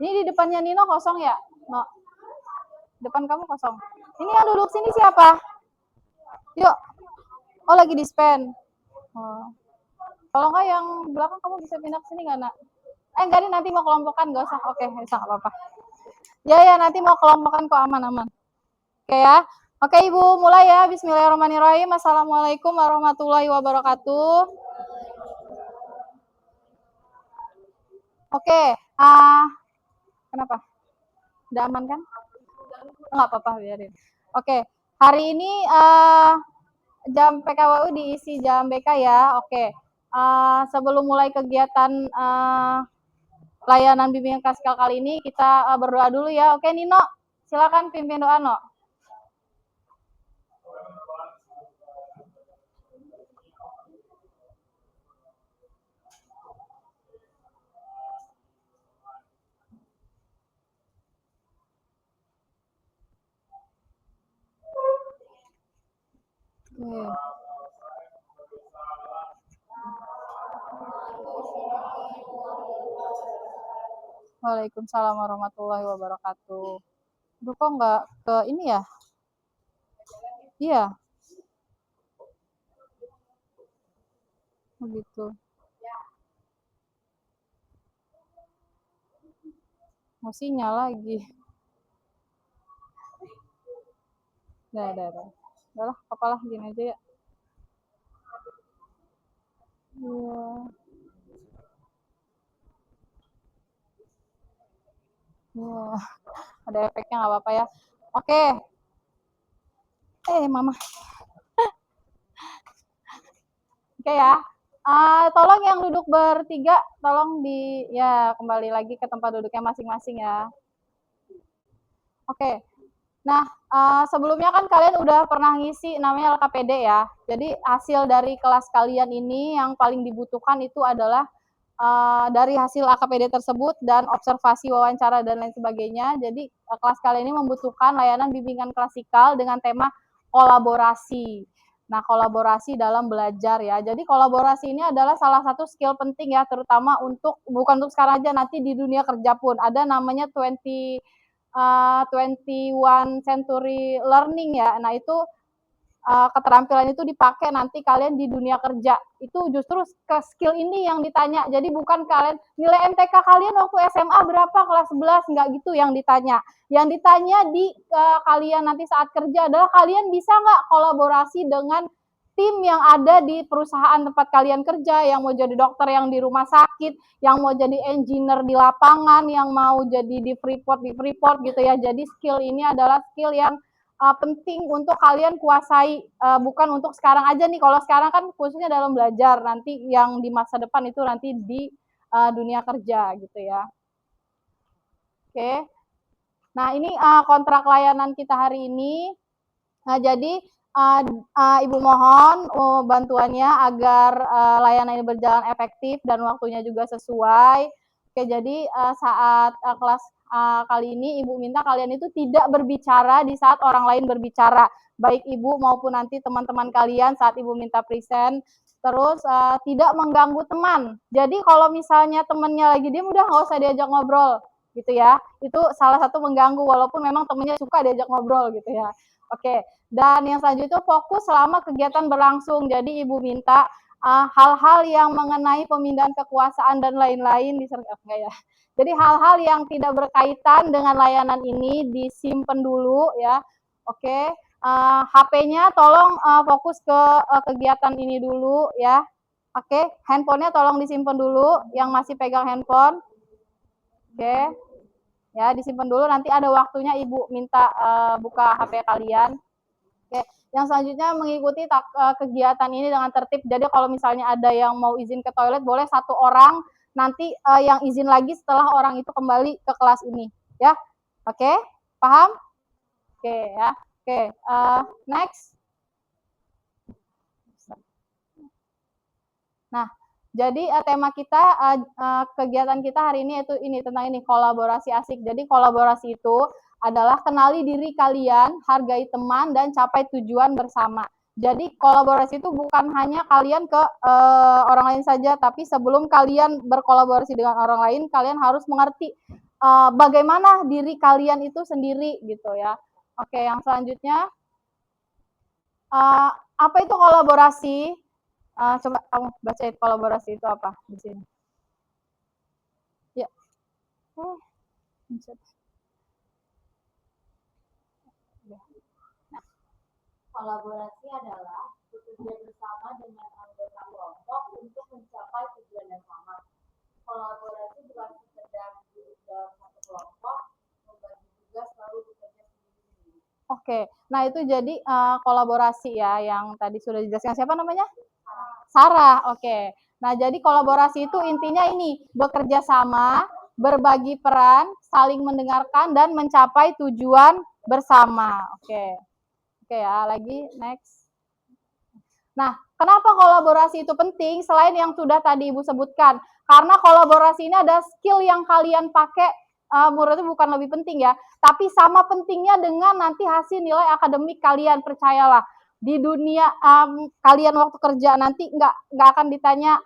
Ini di depannya Nino kosong ya? No. Depan kamu kosong. Ini yang duduk sini siapa? Yuk. Oh, lagi dispen. Oh. Kalau nggak yang belakang kamu bisa pindah ke sini nggak, Nak? Enggak nih, nanti mau kelompokan, nggak usah. Oke, bisa nggak apa-apa. Ya, nanti mau kelompokan kok, aman-aman. Oke ya. Oke, Ibu, mulai ya. Bismillahirrahmanirrahim. Assalamualaikum warahmatullahi wabarakatuh. Oke, kenapa? Udah aman kan? Nggak apa-apa, biarin. Oke, hari ini jam PKWU diisi jam BK ya. Oke, sebelum mulai kegiatan layanan bimbingan klasikal kali ini, kita berdoa dulu ya. Oke, Nino, silakan pimpin doa, No. Waalaikumsalam warahmatullahi wabarakatuh. Aduh, kok nggak ke ini ya? Iya. Begitu. Masih nyala lagi. Udah. Udahlah, apalah gini aja ya. Iya. Iya. Ada efeknya nggak apa-apa ya. Oke. Mama. Oke ya. Tolong yang duduk bertiga, tolong kembali lagi ke tempat duduknya masing-masing ya. Oke. Nah, sebelumnya kan kalian udah pernah ngisi namanya LKPD ya. Jadi hasil dari kelas kalian ini yang paling dibutuhkan itu adalah dari hasil AKPD tersebut dan observasi wawancara dan lain sebagainya. Jadi kelas kalian ini membutuhkan layanan bimbingan klasikal dengan tema kolaborasi. Nah, kolaborasi dalam belajar ya. Jadi kolaborasi ini adalah salah satu skill penting ya, terutama bukan untuk sekarang aja, nanti di dunia kerja pun. Ada namanya 21 century learning ya. Nah, itu keterampilan itu dipakai nanti kalian di dunia kerja. Itu justru ke skill ini yang ditanya. Jadi bukan kalian nilai MTK kalian waktu SMA berapa, kelas 11, nggak gitu yang ditanya. Yang ditanya di kalian nanti saat kerja adalah kalian bisa nggak kolaborasi dengan tim yang ada di perusahaan tempat kalian kerja, yang mau jadi dokter yang di rumah sakit, yang mau jadi engineer di lapangan, yang mau jadi di Freeport gitu ya. Jadi skill ini adalah skill yang penting untuk kalian kuasai, bukan untuk sekarang aja nih. Kalau sekarang kan khususnya dalam belajar, nanti yang di masa depan itu nanti di dunia kerja gitu ya. Oke. Nah, ini kontrak layanan kita hari ini. Nah, jadi Ibu mohon bantuannya agar layanan ini berjalan efektif dan waktunya juga sesuai. Oke, jadi saat kelas kali ini Ibu minta kalian itu tidak berbicara di saat orang lain berbicara, baik Ibu maupun nanti teman-teman kalian saat Ibu minta present. Terus tidak mengganggu teman. Jadi kalau misalnya temannya lagi diam, udah nggak usah diajak ngobrol gitu ya. Itu salah satu mengganggu walaupun memang temennya suka diajak ngobrol gitu ya. Oke. Dan yang selanjutnya itu fokus selama kegiatan berlangsung. Jadi Ibu minta hal-hal yang mengenai pemindahan kekuasaan dan lain-lain enggak ya. Jadi hal-hal yang tidak berkaitan dengan layanan ini disimpan dulu ya. Oke. HP-nya tolong fokus ke kegiatan ini dulu ya. Oke, handphonenya tolong disimpan dulu yang masih pegang handphone. Oke. Ya, disimpan dulu, nanti ada waktunya Ibu minta buka HP kalian. Oke, yang selanjutnya mengikuti kegiatan ini dengan tertib. Jadi kalau misalnya ada yang mau izin ke toilet, boleh satu orang, nanti yang izin lagi setelah orang itu kembali ke kelas ini. Ya, oke, paham? Oke, ya. Oke, next. Nah, jadi tema kita, kegiatan kita hari ini yaitu ini, tentang ini, kolaborasi asik. Jadi kolaborasi itu adalah kenali diri kalian, hargai teman, dan capai tujuan bersama. Jadi kolaborasi itu bukan hanya kalian ke orang lain saja, tapi sebelum kalian berkolaborasi dengan orang lain, kalian harus mengerti bagaimana diri kalian itu sendiri gitu ya. Oke, yang selanjutnya apa itu kolaborasi? Coba kamu bacain kolaborasi itu apa di sini. Ya. Kolaborasi adalah bekerja bersama dengan anggota kelompok untuk mencapai tujuan yang sama. Kolaborasi bukan sekedar duduk dalam satu kelompok, membagi tugas lalu bekerja sendiri-sendiri. Oke, nah itu jadi kolaborasi ya yang tadi sudah dijelaskan. Siapa namanya? Sarah. Oke. Nah, jadi kolaborasi itu intinya ini, bekerja sama, berbagi peran, saling mendengarkan dan mencapai tujuan bersama. Oke. Oke ya, lagi next. Nah, kenapa kolaborasi itu penting selain yang sudah tadi Ibu sebutkan? Karena kolaborasi ini ada skill yang kalian pakai, menurut itu bukan lebih penting ya, tapi sama pentingnya dengan nanti hasil nilai akademik kalian, percayalah. Di dunia kalian waktu kerja nanti nggak akan ditanya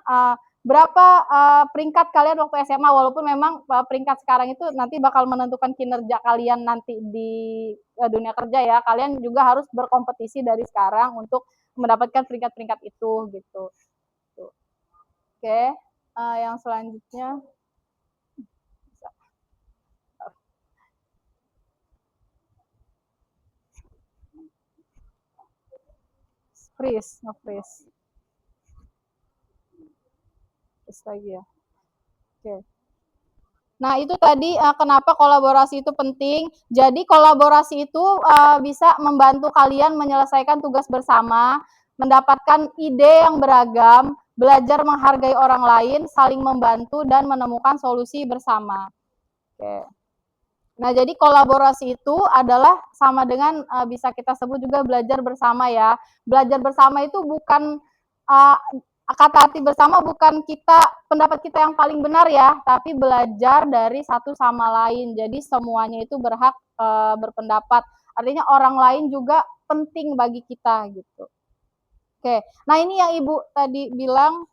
berapa peringkat kalian waktu SMA, walaupun memang peringkat sekarang itu nanti bakal menentukan kinerja kalian nanti di dunia kerja ya. Kalian juga harus berkompetisi dari sekarang untuk mendapatkan peringkat-peringkat itu gitu. Oke, yang selanjutnya freeze, nge-freeze. Terus lagi ya. Oke. Nah, itu tadi kenapa kolaborasi itu penting. Jadi kolaborasi itu bisa membantu kalian menyelesaikan tugas bersama, mendapatkan ide yang beragam, belajar menghargai orang lain, saling membantu, dan menemukan solusi bersama. Oke. Nah, jadi kolaborasi itu adalah sama dengan bisa kita sebut juga belajar bersama ya. Belajar bersama itu bukan kata arti bersama bukan pendapat kita yang paling benar ya, tapi belajar dari satu sama lain. Jadi semuanya itu berhak berpendapat. Artinya orang lain juga penting bagi kita gitu. Oke, nah ini yang Ibu tadi bilang,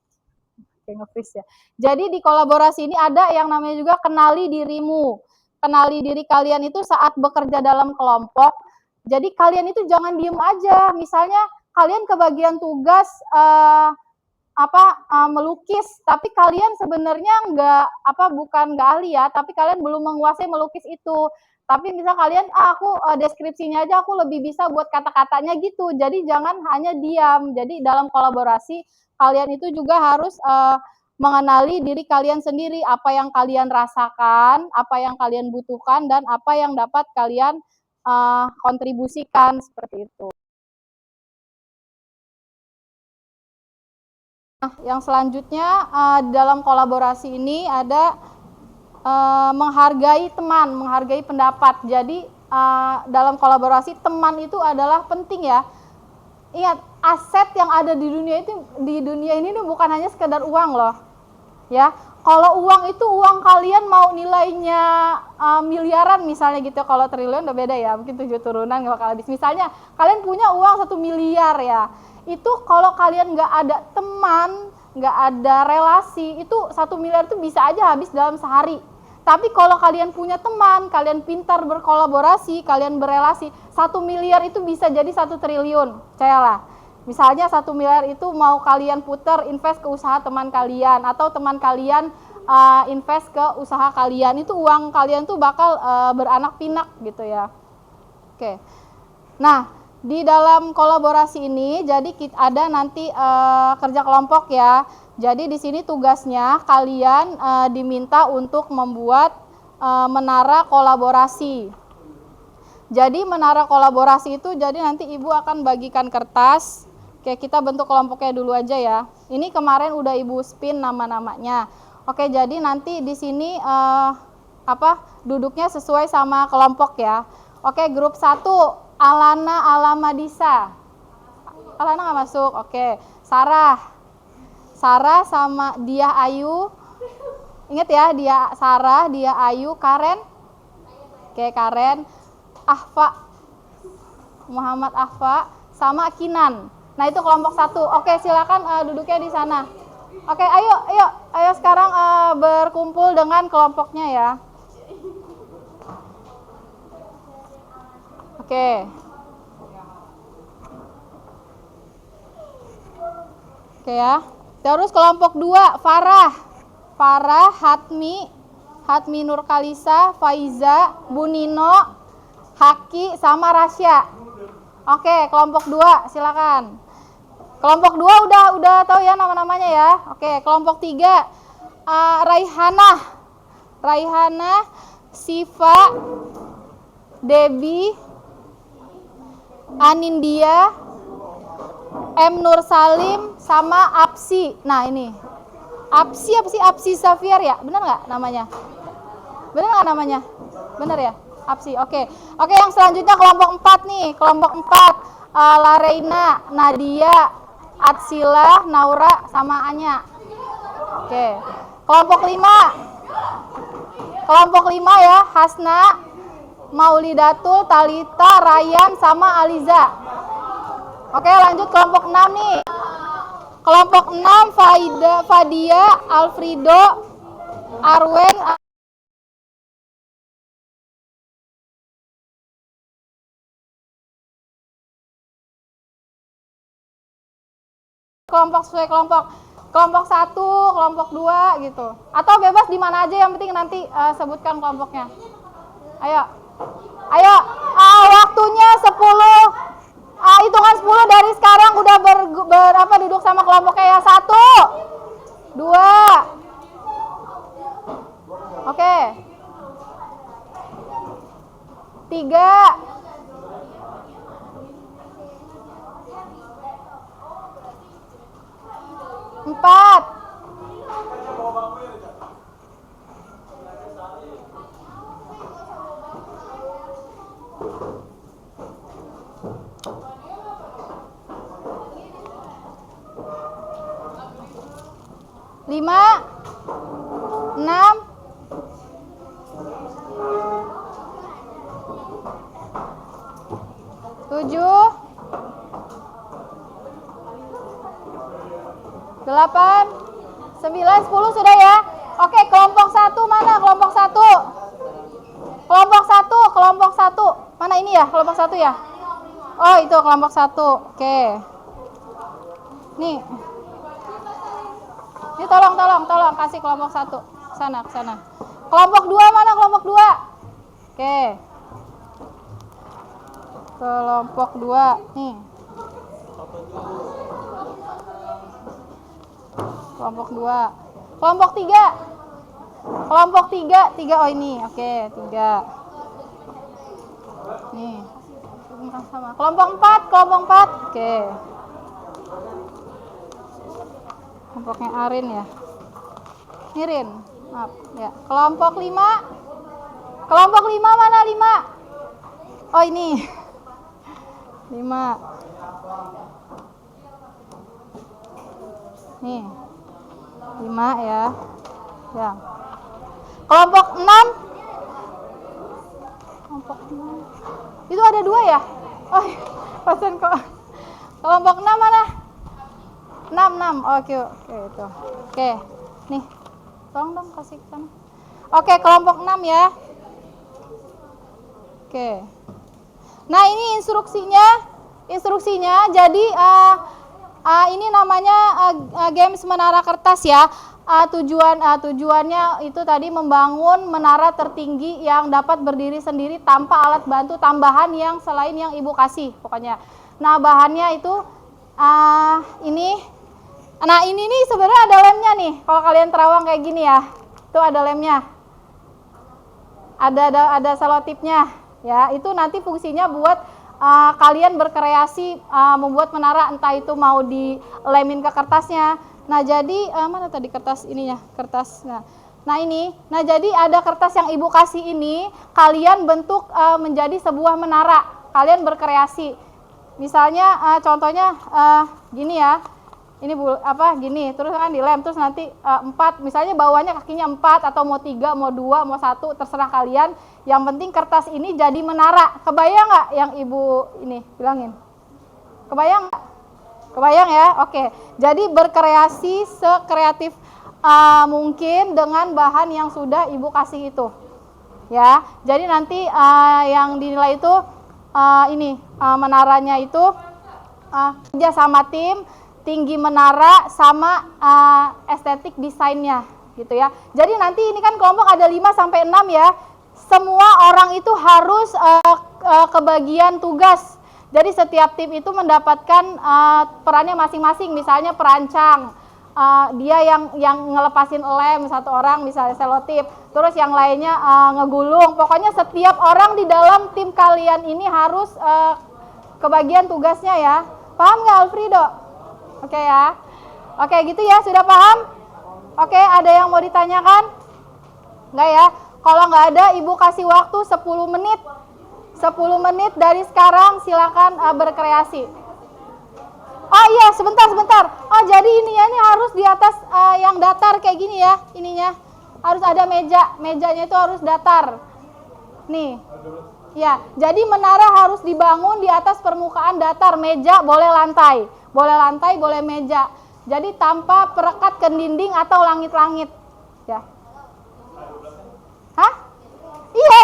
nge-freeze ya. Jadi di kolaborasi ini ada yang namanya juga kenali dirimu. Kenali diri kalian itu saat bekerja dalam kelompok. Jadi kalian itu jangan diem aja. Misalnya kalian kebagian tugas melukis, tapi kalian sebenarnya bukan nggak ahli ya, tapi kalian belum menguasai melukis itu. Tapi misal kalian, aku deskripsinya aja aku lebih bisa buat kata-katanya gitu. Jadi jangan hanya diam. Jadi dalam kolaborasi kalian itu juga harus mengenali diri kalian sendiri, apa yang kalian rasakan, apa yang kalian butuhkan, dan apa yang dapat kalian kontribusikan seperti itu. Nah, yang selanjutnya dalam kolaborasi ini ada menghargai teman, menghargai pendapat. Jadi dalam kolaborasi teman itu adalah penting ya. Ingat, aset yang ada di dunia ini bukan hanya sekedar uang loh. Ya, kalau uang itu uang kalian mau nilainya miliaran misalnya gitu, kalau triliun udah beda ya, mungkin 7 turunan nggak bakal habis. Misalnya kalian punya uang 1 miliar ya, itu kalau kalian nggak ada teman, nggak ada relasi, itu 1 miliar itu bisa aja habis dalam sehari. Tapi kalau kalian punya teman, kalian pintar berkolaborasi, kalian berelasi, 1 miliar itu bisa jadi 1 triliun, percayalah. Misalnya 1 miliar itu mau kalian putar invest ke usaha teman kalian, atau teman kalian invest ke usaha kalian, itu uang kalian tuh bakal beranak pinak gitu ya. Oke. Nah, di dalam kolaborasi ini jadi ada nanti kerja kelompok ya. Jadi di sini tugasnya kalian diminta untuk membuat menara kolaborasi. Jadi menara kolaborasi itu jadi nanti Ibu akan bagikan kertas. Oke, kita bentuk kelompoknya dulu aja ya. Ini kemarin udah Ibu spin nama-namanya. Oke, jadi nanti di sini duduknya sesuai sama kelompok ya. Oke, grup 1 Alana Alamadisa. Alana nggak masuk. Oke, Sarah sama Dia Ayu. Ingat ya, Dia Sarah, Dia Ayu, Karen. Oke, Karen. Ahfa, Muhammad Ahfa sama Kinan. Nah, itu kelompok 1. Oke, silakan duduknya di sana. Oke, ayo sekarang berkumpul dengan kelompoknya ya. Oke. Oke ya. Terus kelompok 2, Farah, Hatmi Nurkalisa, Faiza, Bunino, Haki, sama Rasya. Oke, kelompok 2, silakan. Kelompok 2 udah tahu ya nama-namanya ya. Oke, kelompok 3, Raihana, Siva, Debi, Anindya, M. Nur Salim, sama Apsi. Nah ini Apsi apa sih? Apsi Safiar ya? Benar nggak namanya? Benar nggak namanya? Benar ya? Apsi. Oke. Oke, yang selanjutnya kelompok 4 nih. Kelompok 4, Lareina, Nadia, Atsila, Naura, sama Anya. Oke. Kelompok 5 ya, Hasna, Maulidatul, Talita, Ryan, sama Aliza. Oke, lanjut kelompok 6 nih. Kelompok 6, Fadia, Alfrido, Arwen, kelompok sesuai kelompok 1, kelompok 2 gitu. Atau bebas di mana aja, yang penting nanti sebutkan kelompoknya. Ayo. Waktunya 10. Hitungan 10 dari sekarang udah duduk sama kelompoknya ya. 1, 2. Oke. 3. 4. 5, 6, 7, 8, 9, 10 sudah ya. Oke, kelompok 1 mana? Kelompok 1. Kelompok 1. Mana ini ya? Kelompok 1 ya? Oh, itu kelompok 1. Oke. Nih. Ini tolong kasih kelompok 1 sana ke sana. Kelompok 2 mana? Kelompok 2. Oke. Kelompok 2 nih. Kelompok 2. Kelompok 3. Kelompok 3 oh ini. Oke, 3. Nih. Sama. Kelompok 4. Oke. Kelompoknya Arin ya. Nirin. Maaf ya. Kelompok 5. Kelompok 5 mana? 5. Oh ini. 5. Nih. 5 ya. Ya. Kelompok 6. Kelompok 6. Itu ada 2 ya? Oh, pasan kok. Kelompok 6 mana? 6. Oke, itu. Oke. Nih. Tolong dong kasih ke sana. Oke, kelompok 6 ya. Oke. Nah, ini instruksinya jadi ini namanya games menara kertas ya. Tujuannya itu tadi membangun menara tertinggi yang dapat berdiri sendiri tanpa alat bantu tambahan yang selain yang Ibu kasih pokoknya. Nah, bahannya itu ini. Nah, ini nih sebenarnya ada lemnya nih. Kalau kalian terawang kayak gini ya, itu ada lemnya. Ada selotipnya ya. Itu nanti fungsinya buat kalian berkreasi membuat menara, entah itu mau dilemin ke kertasnya. Nah, jadi mana tadi kertas ininya? Kertas. Nah ini. Nah, jadi ada kertas yang Ibu kasih ini, kalian bentuk menjadi sebuah menara. Kalian berkreasi. Misalnya contohnya gini ya. Ini gini, terus kan dilem, terus nanti 4, misalnya bawahnya kakinya 4 atau mau 3, mau 2, mau 1, terserah kalian. Yang penting kertas ini jadi menara. Kebayang nggak yang Ibu ini bilangin? Kebayang nggak? Kebayang ya? Oke. Jadi berkreasi sekreatif mungkin dengan bahan yang sudah Ibu kasih itu. Ya. Jadi nanti yang dinilai itu menaranya itu kerja sama tim, tinggi menara sama estetik desainnya gitu ya. Jadi nanti ini kan kelompok ada 5 sampai 6 ya. Semua orang itu harus kebagian tugas. Jadi setiap tim itu mendapatkan perannya masing-masing. Misalnya perancang, dia yang ngelepasin lem, satu orang misalnya selotip, terus yang lainnya ngegulung. Pokoknya setiap orang di dalam tim kalian ini harus kebagian tugasnya ya. Paham nggak Alfredo? Oke ya. Oke gitu ya, sudah paham? Oke, ada yang mau ditanyakan? Enggak ya? Kalau nggak ada, Ibu kasih waktu 10 menit. 10 menit dari sekarang silakan berkreasi. Oh iya, sebentar. Oh, jadi ininya ini harus di atas yang datar kayak gini ya, ininya. Harus ada meja. Mejanya itu harus datar. Nih. Ya, jadi menara harus dibangun di atas permukaan datar. Meja boleh lantai. Boleh lantai, boleh meja. Jadi tanpa perekat ke dinding atau langit-langit. Ya. Hah? Iya,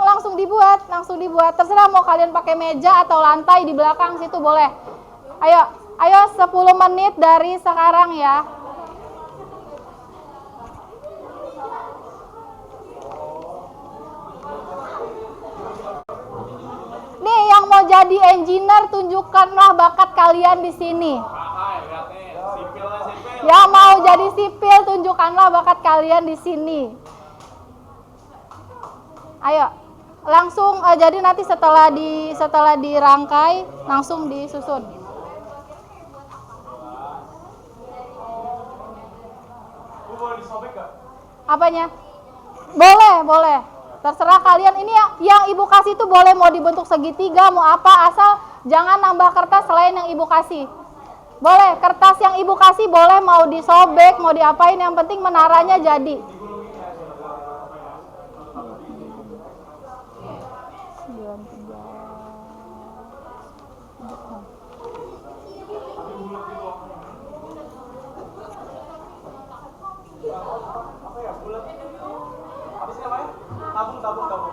langsung dibuat. Terserah mau kalian pakai meja atau lantai di belakang situ boleh. Ayo 10 menit dari sekarang ya. Nih, yang mau jadi engineer tunjukkanlah bakat kalian di sini. Yang mau jadi sipil tunjukkanlah bakat kalian di sini. Ayo, langsung jadi nanti setelah dirangkai langsung disusun. Apanya? Boleh. Terserah kalian. Ini yang Ibu kasih itu boleh mau dibentuk segitiga, mau apa, asal jangan nambah kertas selain yang Ibu kasih. Boleh, kertas yang Ibu kasih boleh mau disobek, mau diapain, yang penting menaranya jadi. Tabung.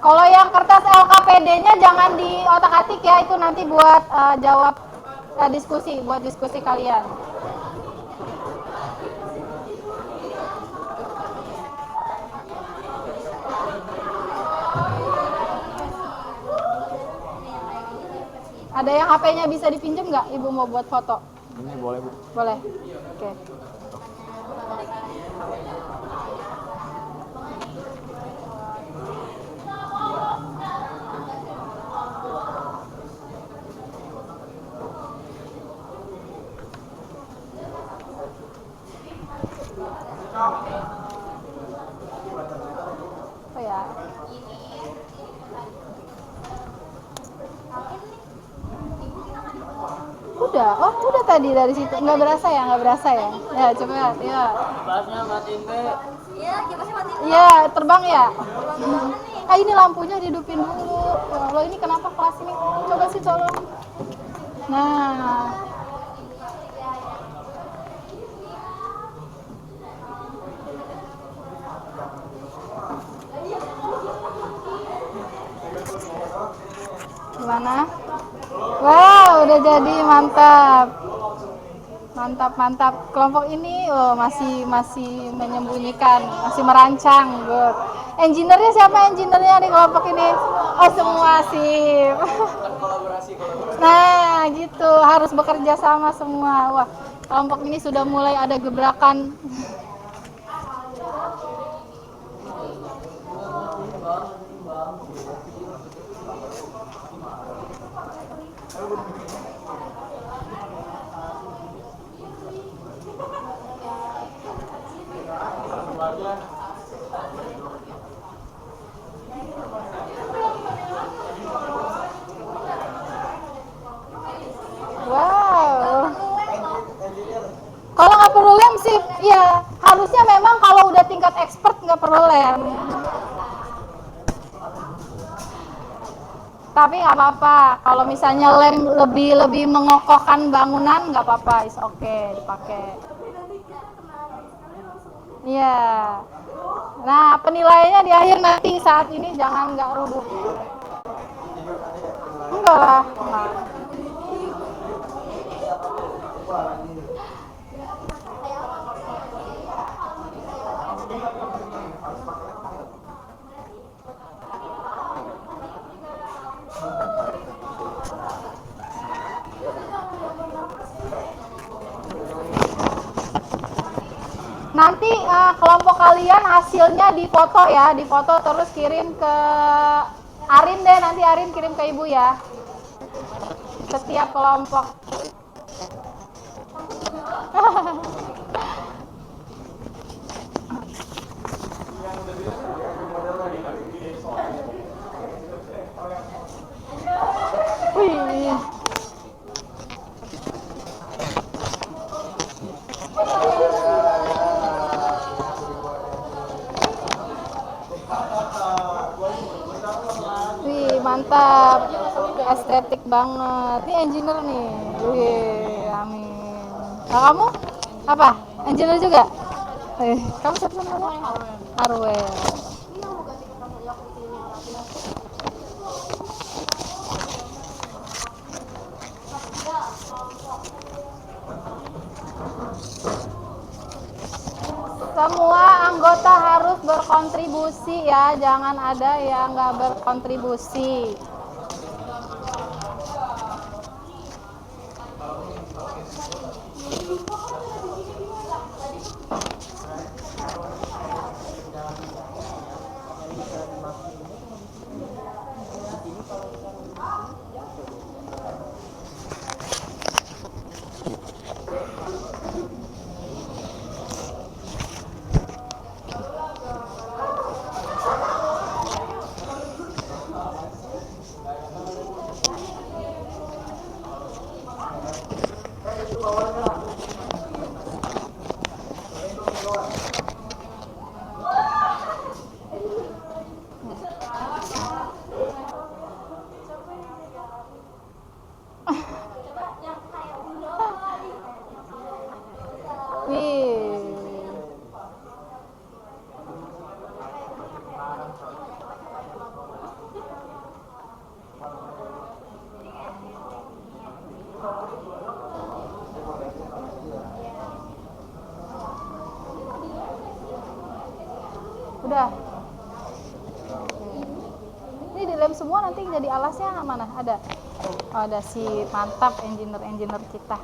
Kalau yang kertas LKPD-nya jangan di otak-atik ya, itu nanti buat jawab diskusi kalian. Ada yang HP-nya bisa dipinjam nggak? Ibu mau buat foto? Ini boleh, Bu. Boleh. Oke. Oh ya. Udah tadi dari situ. Nggak berasa ya? Ya, coba ya. Kipasnya matiin, Be. Iya, kipasnya matiin. Iya, terbang ya? Ini lampunya dihidupin dulu. Ya Allah, ini kenapa kelas ini? Coba sih tolong. Nah. Gimana? Wow, udah jadi, mantap. Kelompok ini masih menyembunyikan, masih merancang, good. Engineer-nya siapa engineer-nya di kelompok ini? Oh, semua sip. Kolaborasi. Nah, gitu. Harus bekerja sama semua. Wah, kelompok ini sudah mulai ada gebrakan. Wow. Kalau nggak perlu lem sih, ya harusnya memang kalau udah tingkat expert nggak perlu lem. Tapi nggak apa-apa. Kalau misalnya lem lebih mengokohkan bangunan nggak apa-apa, is okay dipakai. Iya. Nah, penilaiannya di akhir nanti, saat ini jangan nggak rubuh. Enggak lah. Enggak. Nanti kelompok kalian hasilnya difoto ya, difoto terus kirim ke Arin deh, nanti Arin kirim ke ibu ya. Setiap kelompok. Wih. Wih, mantap. Estetik banget. Ini engineer nih. Wih, amin. Nah, kamu? Apa? Engineer juga? Kamu siapa namanya? Arwel. Semua anggota harus berkontribusi ya, jangan ada yang nggak berkontribusi. Udah. Ini dilem semua, nanti jadi alasnya mana? Ada. Oh, ada, si mantap engineer kita.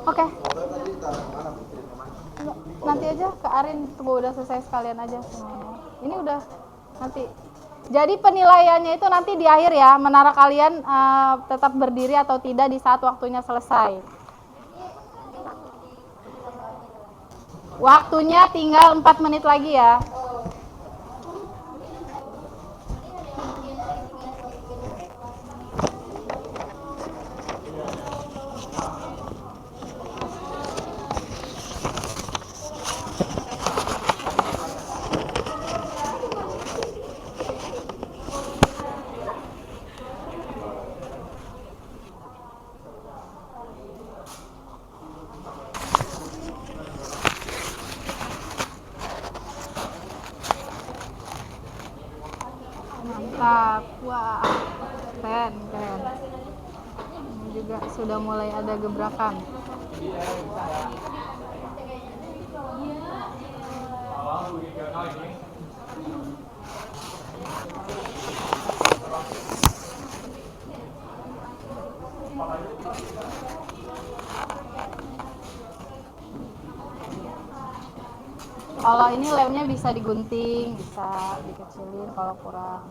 Oke. Nanti aja ke Arin, tunggu udah selesai sekalian aja semuanya. Ini udah nanti. Jadi penilaiannya itu nanti di akhir ya, menara kalian tetap berdiri atau tidak di saat waktunya selesai. Waktunya tinggal 4 menit lagi ya. Mantap, wah, keren. juga sudah mulai ada gebrakan. Kalau ini lemnya bisa digunting, bisa dikecilin kalau kurang.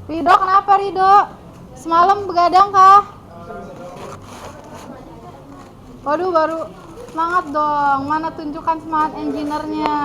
Rido, kenapa Rido? Semalam begadang kah? Waduh, baru semangat dong. Mana tunjukkan semangat engineer-nya?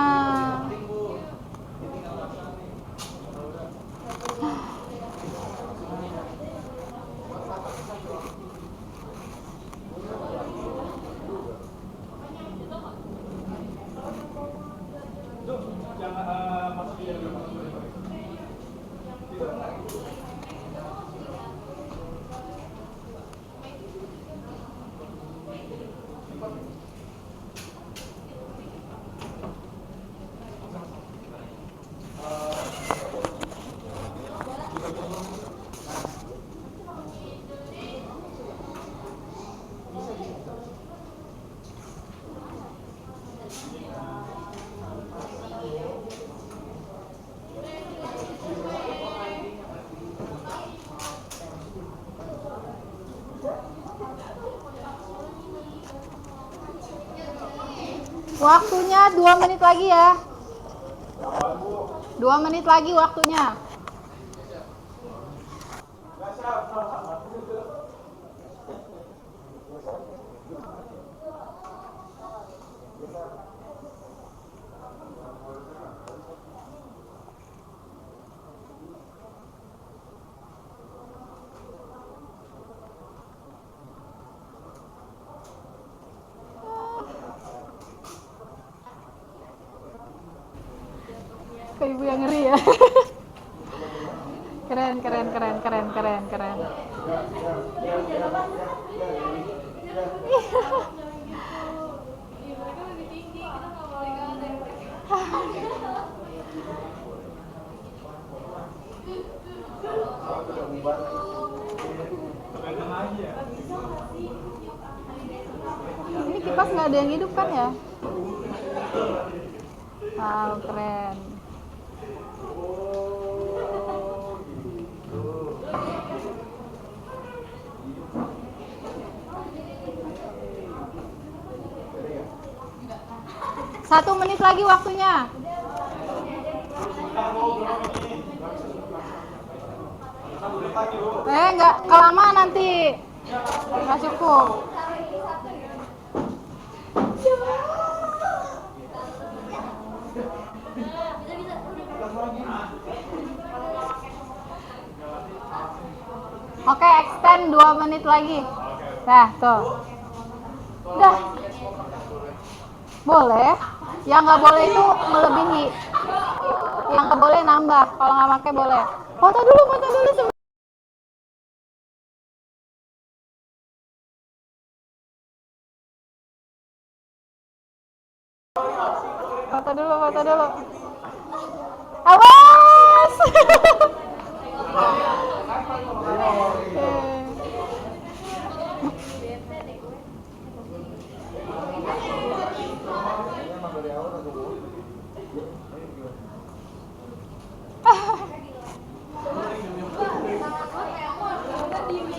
Waktunya 2 menit lagi ya. 2 menit lagi waktunya. Kayak ibu yang ngeri ya. Keren. Ini kipas nggak ada yang hidup kan ya? Wow, keren. Satu menit lagi waktunya. Nggak kelamaan nanti. Nggak cukup. Oke, extend 2 menit lagi. Nah, tuh. Udah. Boleh. Yang nggak boleh itu melebihi. Yang nggak boleh nambah. Kalau nggak pakai boleh. Foto dulu. Foto dulu. Awas!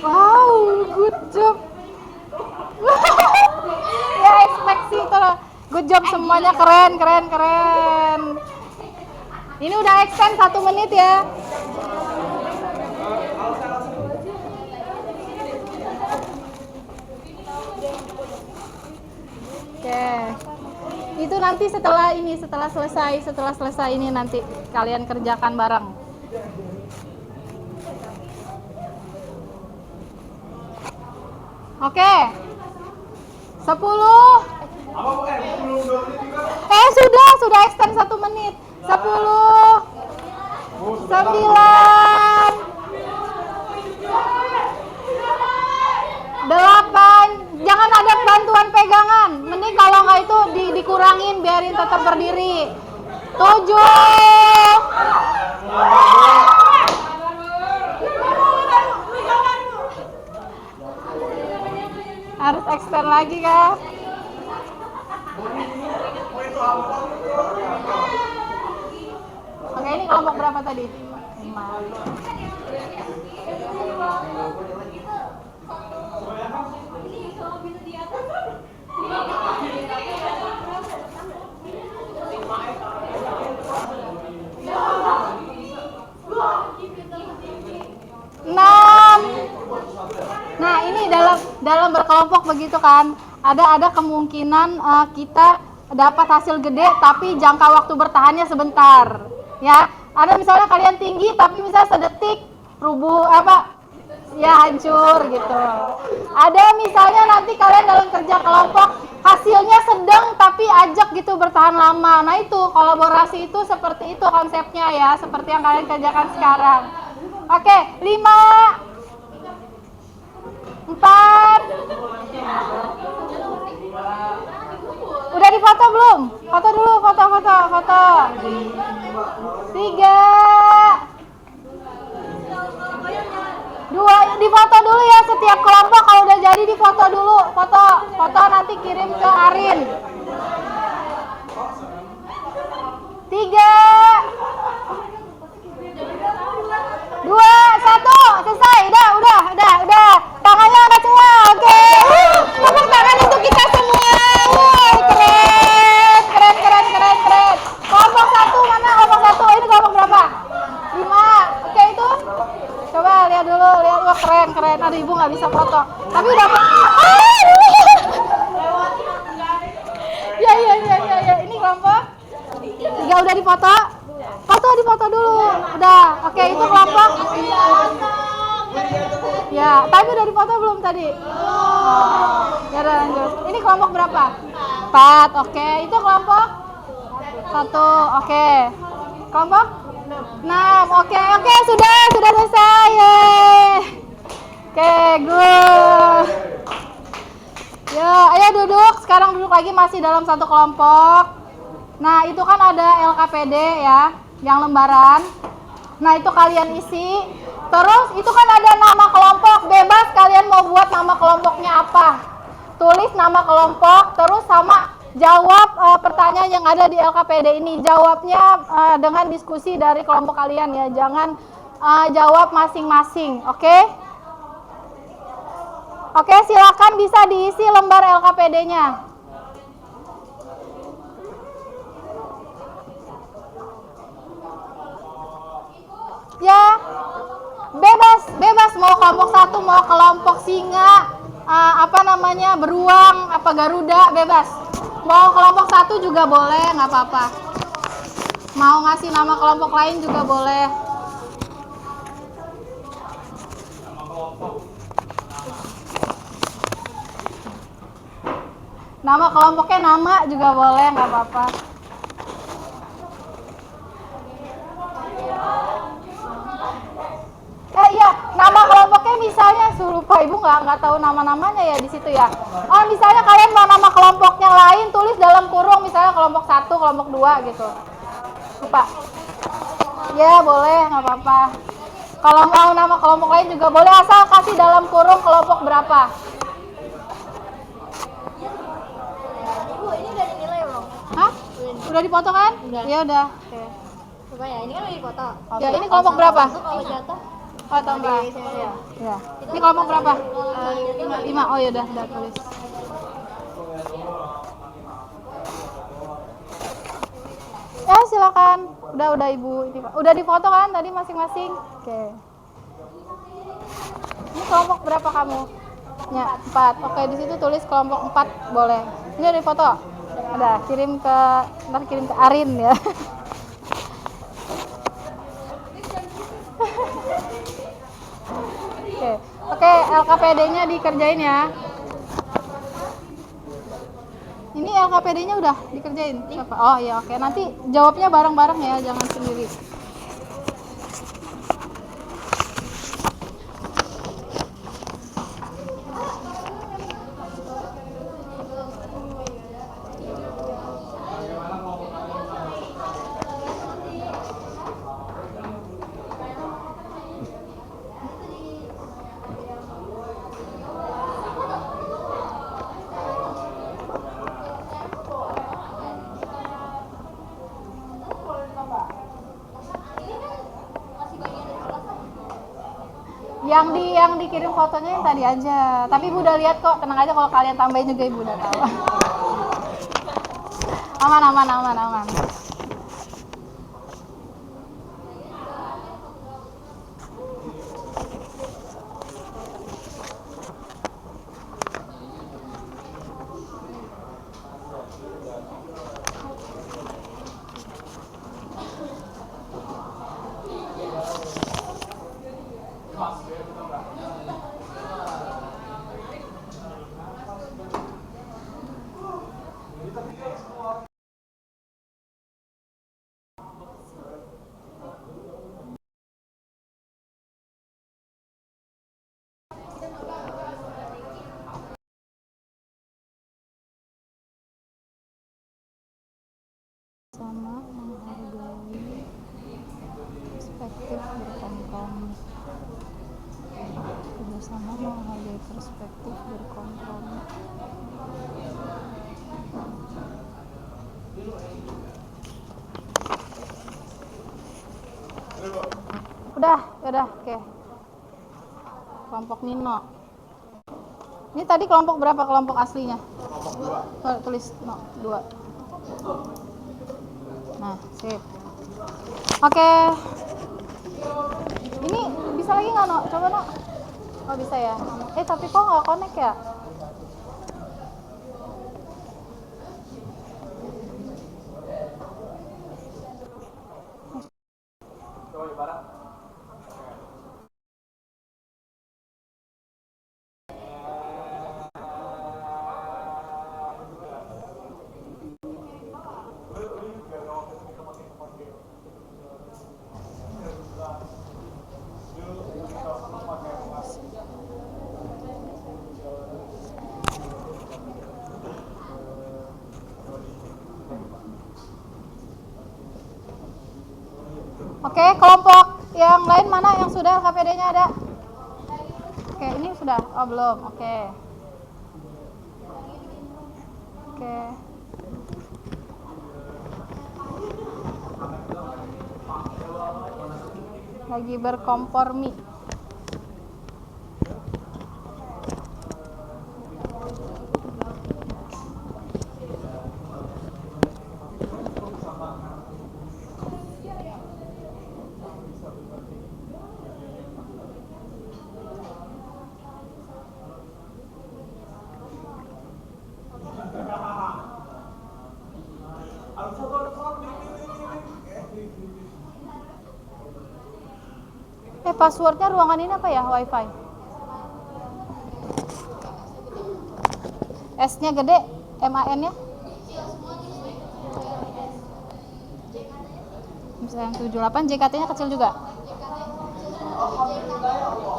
Wow, good job. Ya, ekspektasi tuh. Good job semuanya, keren. Ini udah extend 1 menit ya. Oke. Itu nanti setelah selesai ini nanti kalian kerjakan bareng. Oke. 10. Sudah extend 1 menit. 10. 9. 8. Jangan ada bantuan pegangan. Mending kalau nggak itu dikurangin, biarin tetap berdiri. Harus extend lagi kan? Oke, ini kelompok berapa tadi? 5. Nah, ini dalam berkelompok begitu kan, ada kemungkinan kita dapat hasil gede tapi jangka waktu bertahannya sebentar. Ya, ada misalnya kalian tinggi tapi misalnya sedetik rubuh ya hancur gitu. Ada misalnya nanti kalian dalam kerja kelompok hasilnya sedang tapi ajak gitu bertahan lama. Nah, itu kolaborasi itu seperti itu konsepnya ya, seperti yang kalian kerjakan sekarang. Oke, 5 4. Udah difoto belum? Foto dulu, foto. 3 2, difoto dulu ya setiap kelompok. Kalau udah jadi difoto dulu, foto nanti kirim ke Arin. 3 2 1, selesai. Udah. Tangannya angkat semua. Oke. Tepuk tangan untuk kita semua. Wah, keren. Kelompok 1 mana? Kelompok 1. Ini kelompok berapa? 5. Oke, itu. Coba lihat dulu. Wah, keren. Aduh, Ibu nggak bisa foto. Tapi udah. Ya. Ini kelompok 3 udah difoto. Difoto dulu. Udah. Oke, itu kelompok. Ya, tapi udah difoto belum tadi? Ya udah lanjut. Ini kelompok berapa? 4. Oke, itu kelompok 1. Oke. Kelompok 6. Oke, sudah selesai. Oke, good. Ya, ayo duduk. Sekarang duduk lagi masih dalam satu kelompok. Nah, itu kan ada LKPD ya, yang lembaran. Nah, itu kalian isi. Terus itu kan ada nama kelompok, bebas kalian mau buat nama kelompoknya apa. Tulis nama kelompok, terus sama jawab pertanyaan yang ada di LKPD ini. Jawabnya dengan diskusi dari kelompok kalian ya, jangan jawab masing-masing, oke? Oke, silakan bisa diisi lembar LKPD-nya. Ya, bebas mau kelompok 1, mau kelompok singa, beruang, Garuda, bebas. Mau kelompok 1 juga boleh, nggak apa-apa. Mau ngasih nama kelompok lain juga boleh. Nama kelompoknya nama juga boleh, nggak apa-apa. Iya, nama kelompoknya misalnya lupa Ibu nggak tahu nama-namanya ya di situ ya. Oh, misalnya kalian mau nama kelompoknya lain, tulis dalam kurung misalnya kelompok 1, kelompok 2 gitu. Lupa. Ya, boleh, nggak apa-apa. Kalau mau nama kelompok lain juga boleh, asal kasih dalam kurung kelompok berapa. Ibu, ini udah dinilai belum? Hah? Udah dipoto kan? Udah. Ya udah. Oke. Coba ya, ini kan udah dipoto. Ya, ini kelompok berapa? Kalau jatuh, Oh, tambah. Ya. Ini kelompok berapa? 5. Oh, ya udah tulis. Ya, silakan. Udah Ibu. Udah difoto kan tadi masing-masing? Oke. Ini kelompok berapa kamu? Ya, 4. Oke, di situ tulis kelompok 4 boleh. Ini udah difoto? Udah, kirim ke Arin ya. Oke, LKPD-nya dikerjain ya. Ini LKPD-nya udah dikerjain? Siapa? Oh iya, oke. Nanti jawabnya bareng-bareng ya, jangan sendiri. Yang dikirim fotonya yang tadi aja. Tapi Ibu udah lihat kok, tenang aja kalau kalian tambahin juga Ibu udah tahu. Aman. Sama menghargai perspektif berkompromi. Bersama menghargai perspektif berkompromi. Udah, oke. Kelompok Nino. Ini tadi kelompok berapa kelompok aslinya? Kelompok 2. Tulis no, 2. Nah, sip. Oke. Ini bisa lagi nggak, No? Coba, No. Oh, bisa ya. Tapi kok nggak connect ya? Oke, kelompok yang lain mana yang sudah KPD-nya ada? Oke, ini sudah. Oh, belum. Oke. Lagi berkompromi. Passwordnya ruangan ini apa ya? Wifi. S-nya gede, MAN-nya? Misalnya 78, JKT-nya kecil juga.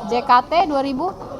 JKT 2000.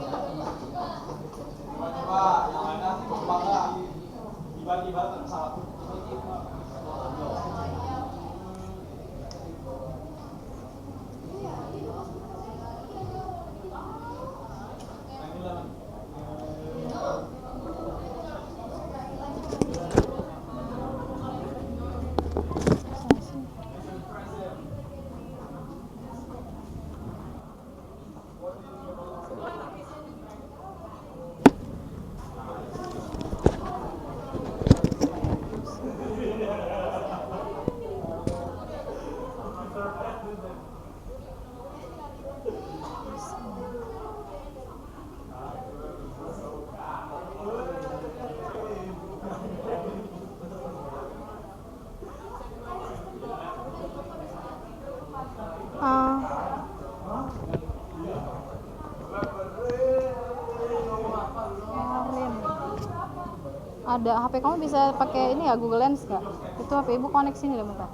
Ada HP kamu bisa pakai ini ya, Google Lens nggak? Itu HP ibu koneksi sini deh bentar.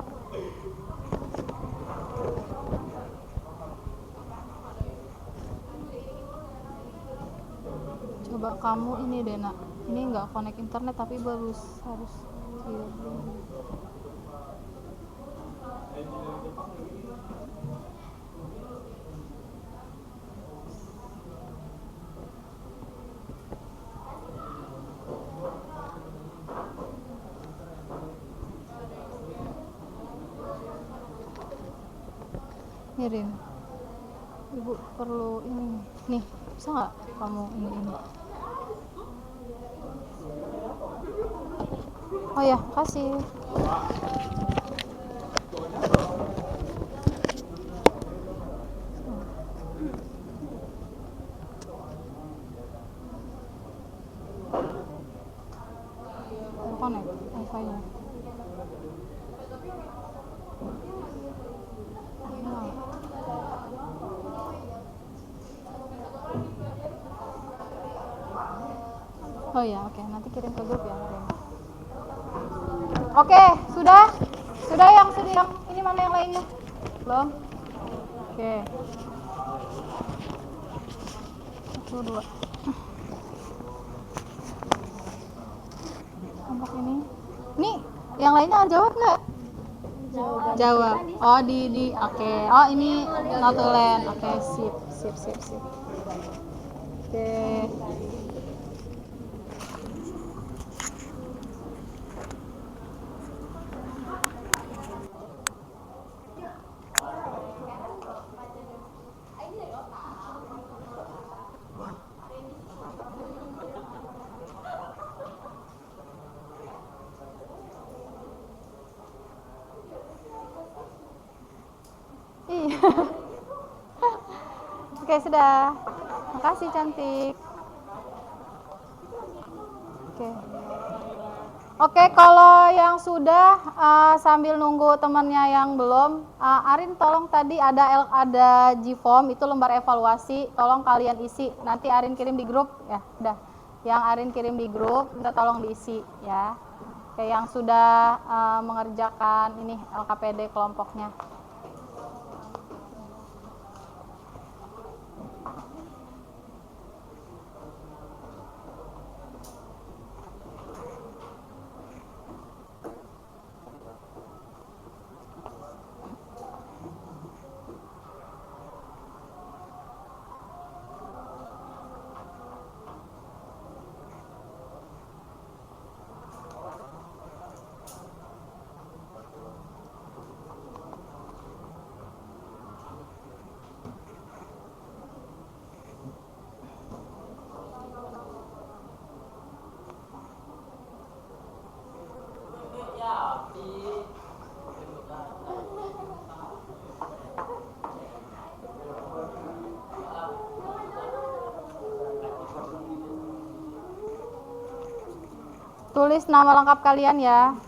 Coba kamu ini deh, Nak. Ini nggak connect internet tapi harus kirim. Ibu perlu ini nih, bisa nggak kamu ini? Oh ya, kasih. Connect wifi-nya. Oh ya, oke, nanti kirim ke grup ya. Oke, sudah yang ini mana yang lainnya? Belum? Oke. 1, 2. Kelompok ini. Nih, yang lainnya jawab nggak? Jawab. Oh, di oke. Oh, ini notulen. Oke, sip. Oke. Iya. Oke, sudah. Makasih cantik. Oke, kalau yang sudah sambil nunggu temannya yang belum, Arin tolong tadi ada G-form itu lembar evaluasi, tolong kalian isi. Nanti Arin kirim di grup ya, udah. Yang Arin kirim di grup, minta tolong diisi ya. Oke, yang sudah mengerjakan ini LKPD kelompoknya. Tulis nama lengkap kalian ya.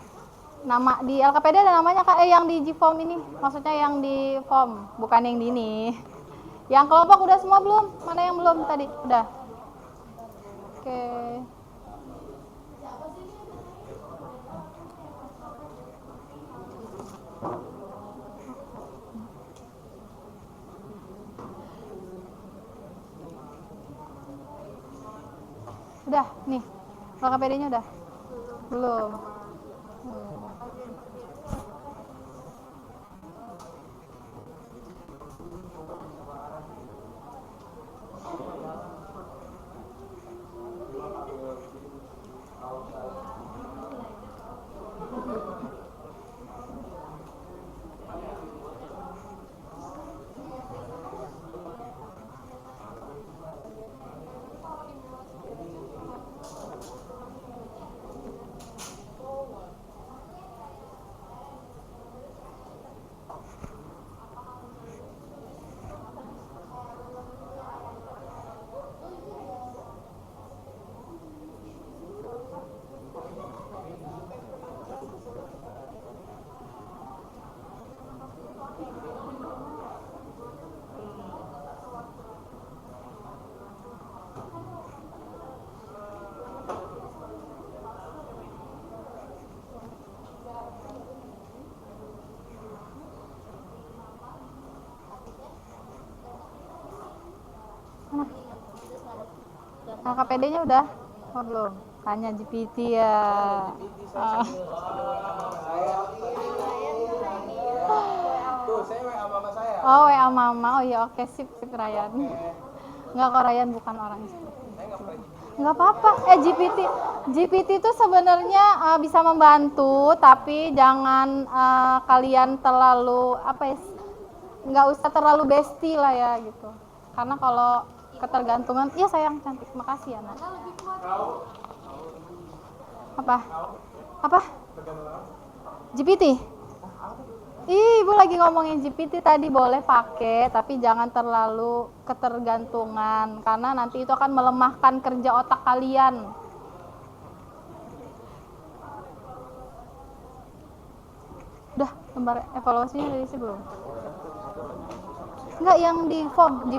Nama di LKPD ada namanya Kak, yang di G-form ini. Maksudnya yang di form, bukan yang di ini. Yang kelompok udah semua belum? Mana yang belum tadi? Udah. Oke. Udah, nih. LKPD-nya udah. Belum. LKPD-nya udah? Oh, belum. Tanya GPT ya. Oh, WA mama. Oh iya, oke, sip Ryan. Enggak kok, Ryan bukan orang seperti itu. Enggak apa-apa. GPT itu sebenarnya bisa membantu, tapi jangan kalian terlalu enggak usah terlalu bestie lah ya gitu. Karena kalau ketergantungan, iya sayang cantik, makasih ya nak. Apa? GPT? Ih, Ibu lagi ngomongin GPT tadi, boleh pakai, tapi jangan terlalu ketergantungan, karena nanti itu akan melemahkan kerja otak kalian. Udah, lembar evaluasinya udah diisi belum? Enggak, yang di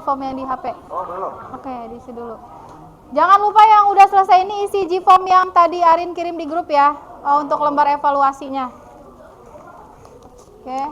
form yang di HP. Oh, belum. Oke, diisi dulu. Jangan lupa yang udah selesai ini isi G-form yang tadi Arin kirim di grup ya, untuk lembar evaluasinya. Oke.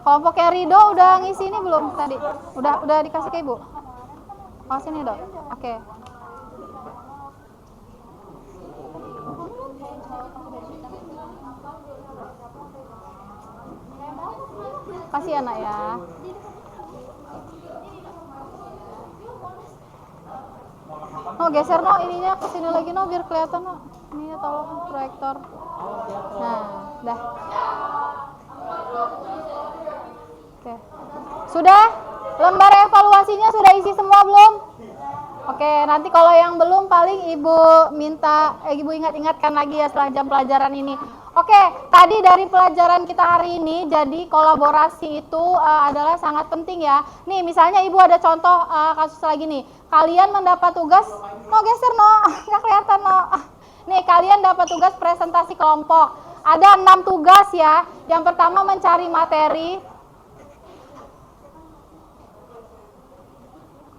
Kelompoknya Rido udah ngisi ini belum tadi? Udah dikasih ke Ibu? Oh, sini, Dok. Oke. Kasih anak ya. No, geser no ininya ke sini lagi no biar kelihatan no. Ininya tolong proyektor. Nah, dah. Oke. Sudah? Lembar evaluasinya sudah isi semua belum? Oke, nanti kalau yang belum paling Ibu minta Ibu ingat-ingatkan lagi ya setelah jam pelajaran ini. Oke, tadi dari pelajaran kita hari ini, jadi kolaborasi itu adalah sangat penting ya. Nih, misalnya Ibu ada contoh kasus lagi nih. Kalian mendapat tugas, no geser no, nggak kelihatan no. Nih, kalian dapat tugas presentasi kelompok. Ada 6 tugas ya. Yang pertama mencari materi.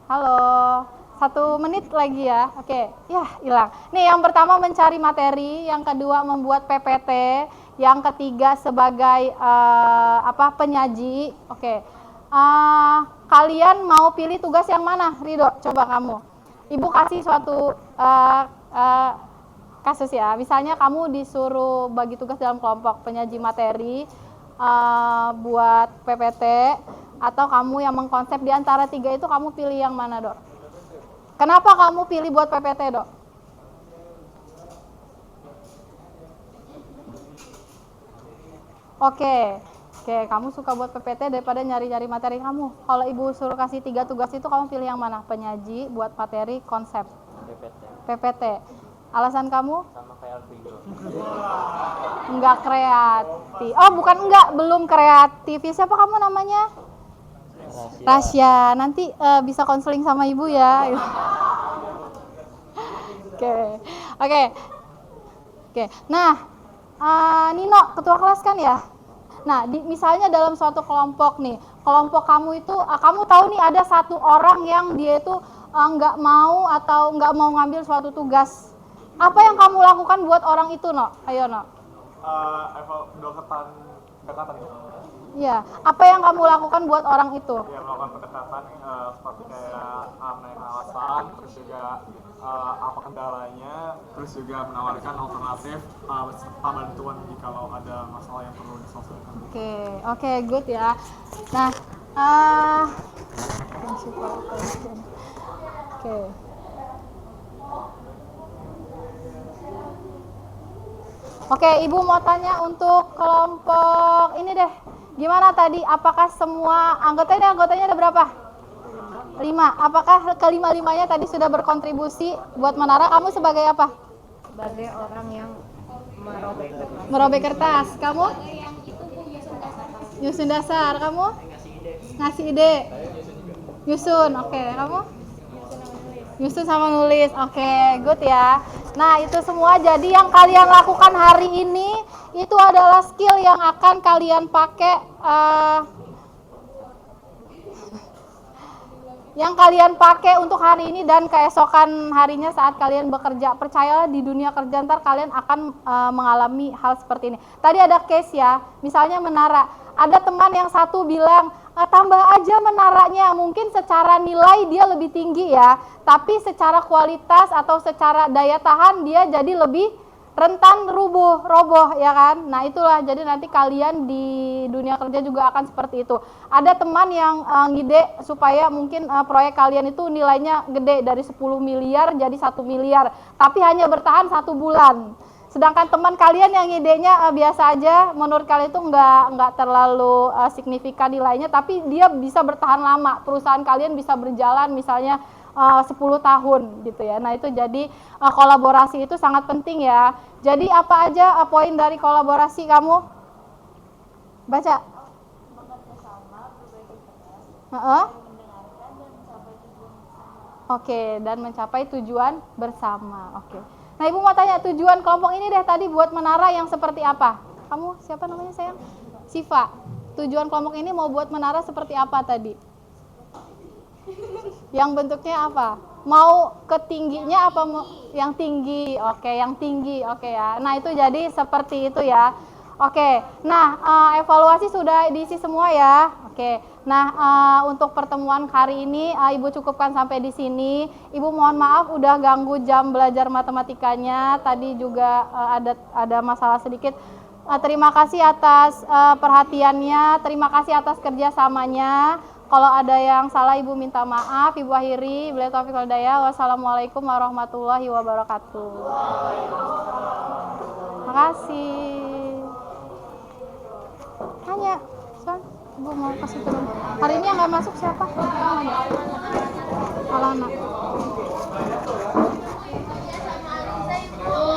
Halo, 1 menit lagi ya. Oke, ya hilang. Nih, yang pertama mencari materi, yang kedua membuat PPT, yang ketiga sebagai penyaji. Oke. Kalian mau pilih tugas yang mana, Rido? Coba kamu. Ibu kasih suatu kasus ya. Misalnya kamu disuruh bagi tugas dalam kelompok penyaji materi, buat PPT, atau kamu yang mengkonsep di antara 3 itu, kamu pilih yang mana, Dok? Kenapa kamu pilih buat PPT, Dok? Oke, kamu suka buat PPT daripada nyari-nyari materi kamu. Kalau Ibu suruh kasih 3 tugas itu, kamu pilih yang mana? Penyaji, buat materi, konsep? PPT. Alasan kamu? Sama kayak Alvino. Enggak kreatif. Oh, bukan enggak, belum kreatif. Siapa kamu namanya? Rasya. Nanti bisa konseling sama Ibu ya. Oke. Nah, Nino, ketua kelas kan ya? Nah, misalnya dalam suatu kelompok nih, kelompok kamu itu, kamu tahu nih ada 1 orang yang dia itu nggak mau atau nggak mau ngambil suatu tugas. Apa yang kamu lakukan buat orang itu, No? Ayo, No. Pendekatan. Iya, apa yang kamu lakukan buat orang itu? Ya, melakukan pendekatan seperti kayak menaik alasan, terus juga apa kendalanya, terus juga menawarkan alternatif bantuan kalau ada masalah yang perlu diselesaikan. Oke, good ya. Nah, Oke, Ibu mau tanya untuk kelompok ini deh. Gimana tadi? Apakah semua anggotanya ada berapa? 5. Apakah kelima-limanya tadi sudah berkontribusi buat menara? Kamu sebagai apa? Sebagai orang yang Merobek kertas. Kamu? Nyusun dasar. Kamu? Ngasih ide. Nyusun. Oke, kamu? Nyusun sama nulis. Oke, good ya. Nah, itu semua jadi yang kalian lakukan hari ini itu adalah skill yang akan kalian pakai untuk hari ini dan keesokan harinya saat kalian bekerja. Percayalah, di dunia kerja ntar kalian akan mengalami hal seperti ini. Tadi ada case ya, misalnya menara. Ada teman yang satu bilang, tambah aja menaranya, mungkin secara nilai dia lebih tinggi ya, tapi secara kualitas atau secara daya tahan dia jadi lebih rentan roboh ya kan. Nah itulah, jadi nanti kalian di dunia kerja juga akan seperti itu. Ada teman yang ngide supaya mungkin proyek kalian itu nilainya gede, dari 10 miliar jadi 1 miliar, tapi hanya bertahan 1 bulan. Sedangkan teman kalian yang idenya biasa aja, menurut kalian itu nggak terlalu signifikan nilainya, tapi dia bisa bertahan lama, perusahaan kalian bisa berjalan misalnya 10 tahun gitu ya. Nah itu jadi kolaborasi itu sangat penting ya. Jadi apa aja poin dari kolaborasi kamu? Baca. Oke, dan mencapai tujuan bersama. Oke. Nah, Ibu mau tanya tujuan kelompok ini deh tadi buat menara yang seperti apa? Kamu siapa namanya sayang? Siva. Tujuan kelompok ini mau buat menara seperti apa tadi? Yang bentuknya apa? Mau ketingginya apa mau yang tinggi? Oke, yang tinggi. Oke ya. Nah, itu jadi seperti itu ya. Oke. Nah, evaluasi sudah diisi semua ya. Oke. Nah, untuk pertemuan hari ini Ibu cukupkan sampai di sini. Ibu mohon maaf udah ganggu jam belajar matematikanya. Tadi juga ada masalah sedikit. Terima kasih atas perhatiannya. Terima kasih atas kerjasamanya. Kalau ada yang salah Ibu minta maaf. Ibu akhiri. Billahi taufiq wal hidayah. Wassalamualaikum warahmatullahi wabarakatuh. Terima kasih. Tanya, Son. Ibu mau kasih turun. Hari ini yang nggak masuk siapa? Alana.